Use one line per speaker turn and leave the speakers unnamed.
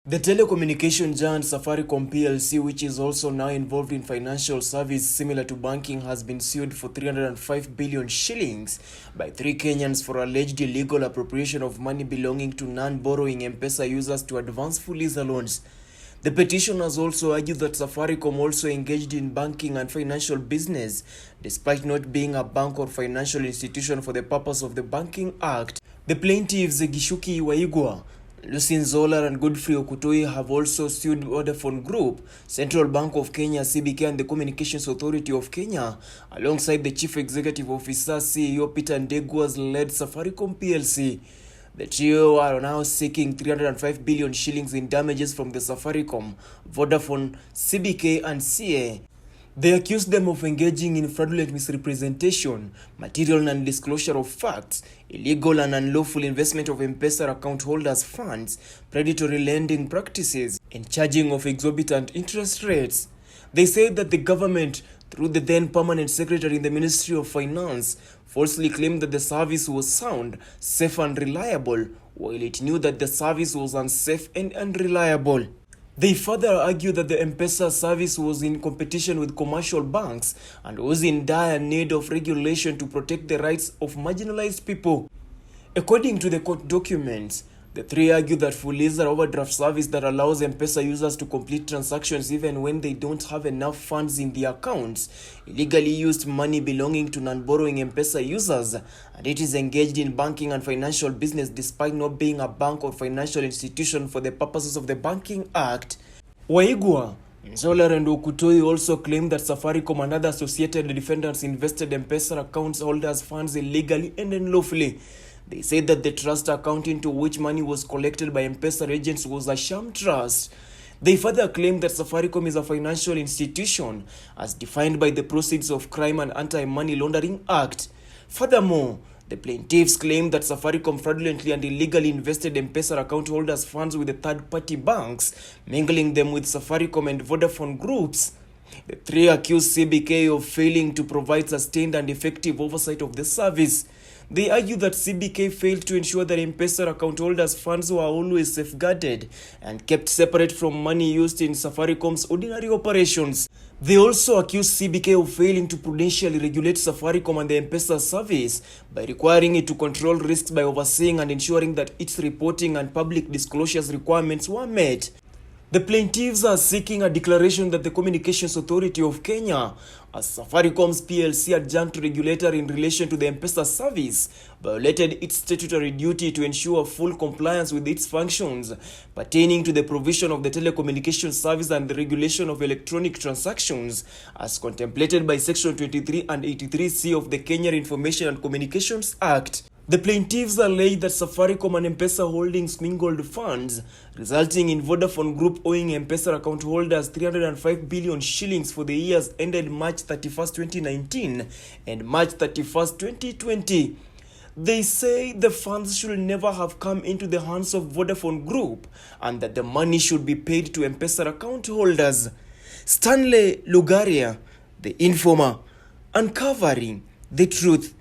The telecommunication giant Safaricom PLC, which is also now involved in financial service similar to banking, has been sued for 305 billion shillings by 3 Kenyans for alleged illegal appropriation of money belonging to non-borrowing M-Pesa users to advance Fuliza loans. The petitioners also argued that Safaricom also engaged in banking and financial business, despite not being a bank or financial institution for the purpose of the Banking Act. The plaintiffs Gishuki Waigwa, Lucy Nzola and Godfrey Okutoi have also sued Vodafone Group, Central Bank of Kenya, CBK and the Communications Authority of Kenya, alongside the Chief Executive Officer CEO Peter Ndegwa's led Safaricom PLC. The trio are now seeking 305 billion shillings in damages from the Safaricom, Vodafone, CBK and CA. They accused them of engaging in fraudulent misrepresentation, material non-disclosure of facts, illegal and unlawful investment of M-Pesa account holders' funds, predatory lending practices, and charging of exorbitant interest rates. They said that the government, through the then permanent secretary in the Ministry of Finance, falsely claimed that the service was sound, safe and reliable, while it knew that the service was unsafe and unreliable. They further argued that the M-Pesa service was in competition with commercial banks and was in dire need of regulation to protect the rights of marginalized people. According to the court documents, the three argued that Fuliza overdraft service that allows M-Pesa users to complete transactions even when they don't have enough funds in their accounts, illegally used money belonging to non-borrowing M-Pesa users, and it is engaged in banking and financial business despite not being a bank or financial institution for the purposes of the Banking Act. Waigwa, Nzola and Okutoi also claimed that Safaricom and other associated defendants invested M-Pesa accounts holders' funds illegally and unlawfully. They said that the trust account into which money was collected by M-Pesa agents was a sham trust. They further claimed that Safaricom is a financial institution as defined by the Proceeds of Crime and Anti-Money Laundering Act. Furthermore, the plaintiffs claimed that Safaricom fraudulently and illegally invested M-Pesa account holders' funds with the third-party banks, mingling them with Safaricom and Vodafone groups. The three accused CBK of failing to provide sustained and effective oversight of the service. They argue that CBK failed to ensure that M-Pesa account holders' funds were always safeguarded and kept separate from money used in Safaricom's ordinary operations. They also accuse CBK of failing to prudentially regulate Safaricom and the M-Pesa service by requiring it to control risks by overseeing and ensuring that its reporting and public disclosures requirements were met. The plaintiffs are seeking a declaration that the Communications Authority of Kenya, as Safaricom's PLC adjunct regulator in relation to the M-Pesa service, violated its statutory duty to ensure full compliance with its functions pertaining to the provision of the telecommunications service and the regulation of electronic transactions, as contemplated by Section 23 and 83C of the Kenya Information and Communications Act. The plaintiffs allege that Safaricom and M-Pesa holdings mingled funds, resulting in Vodafone Group owing M-Pesa account holders 305 billion shillings for the years ended March 31, 2019 and March 31, 2020. They say the funds should never have come into the hands of Vodafone Group and that the money should be paid to M-Pesa account holders. Stanley Lugaria, The Informer, uncovering the truth.